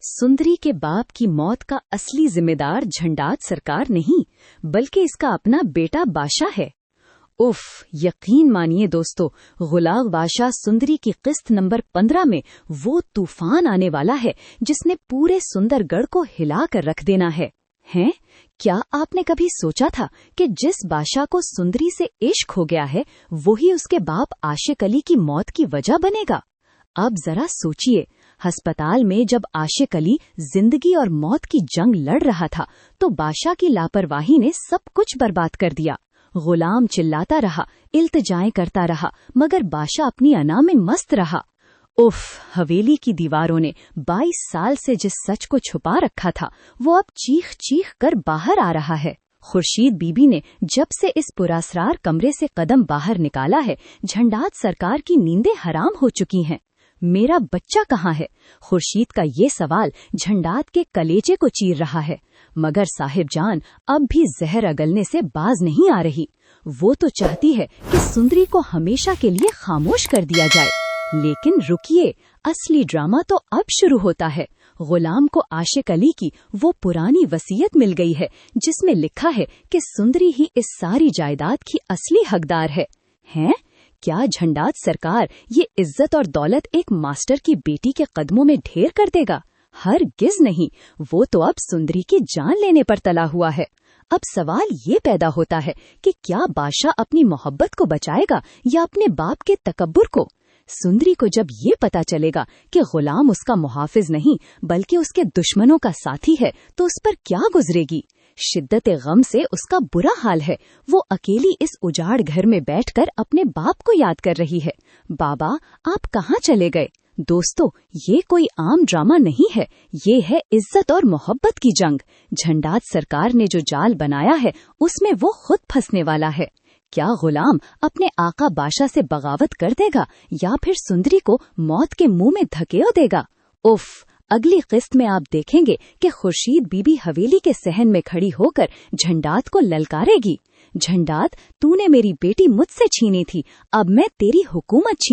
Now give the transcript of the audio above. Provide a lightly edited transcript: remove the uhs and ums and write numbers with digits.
सुंदरी के बाप की मौत का असली जिम्मेदार झंडात सरकार नहीं, बल्कि इसका अपना बेटा बादशाह है। उफ, यकीन मानिए दोस्तों, गुलाग बादशाह सुंदरी की किस्त नंबर 15 में वो तूफान आने वाला है जिसने पूरे सुंदरगढ़ को हिला कर रख देना है। हैं? क्या आपने कभी सोचा था कि जिस बादशाह को सुंदरी से इश्क हो गया है वही उसके बाप आशिक अली की मौत की वजह बनेगा? अब जरा सोचिए, अस्पताल में जब आशिक अली जिंदगी और मौत की जंग लड़ रहा था तो बादशाह की लापरवाही ने सब कुछ बर्बाद कर दिया। गुलाम चिल्लाता रहा, इल्तिजाएं करता रहा, मगर बादशाह अपनी अना में मस्त रहा। उफ, हवेली की दीवारों ने 22 साल से जिस सच को छुपा रखा था वो अब चीख चीख कर बाहर आ रहा है। खुर्शीद बीबी ने जब से इस पुरअसरार कमरे से कदम बाहर निकाला है, झंडात सरकार की नींदें हराम हो चुकी हैं। मेरा बच्चा कहाँ है? खुर्शीद का ये सवाल झंडात के कलेजे को चीर रहा है, मगर साहिब जान अब भी जहर अगलने से बाज नहीं आ रही। वो तो चाहती है कि सुंदरी को हमेशा के लिए खामोश कर दिया जाए, लेकिन रुकिए, असली ड्रामा तो अब शुरू होता है। गुलाम को आशिक अली की वो पुरानी वसीयत मिल गई है जिसमें लिखा है कि सुंदरी ही इस सारी जायदाद की असली हकदार है। हैं? क्या झंडात सरकार ये इज्जत और दौलत एक मास्टर की बेटी के कदमों में ढेर कर देगा? हरगिज नहीं, वो तो अब सुंदरी की जान लेने पर तला हुआ है। अब सवाल ये पैदा होता है कि क्या बादशाह अपनी मोहब्बत को बचाएगा या अपने बाप के तकब्बुर को? सुंदरी को जब ये पता चलेगा कि गुलाम उसका मुहाफिज नहीं बल्कि उसके दुश्मनों का साथी है तो उस पर क्या गुजरेगी? शिद्दत गम से उसका बुरा हाल है। वो अकेली इस उजाड़ घर में बैठकर अपने बाप को याद कर रही है। बाबा, आप कहाँ चले गए? दोस्तों, ये कोई आम ड्रामा नहीं है, ये है इज्जत और मोहब्बत की जंग। झंडात सरकार ने जो जाल बनाया है उसमें वो खुद फंसने वाला है। क्या गुलाम अपने आका बादशाह से बगावत कर देगा या फिर सुंदरी को मौत के मुंह में धकेल देगा? उफ, अगली किस्त में आप देखेंगे कि खुर्शीद बीबी हवेली के सहन में खड़ी होकर झंडात को ललकारेगी, झंडात, तूने मेरी बेटी मुझसे छीनी थी, अब मैं तेरी हुकूमत छीन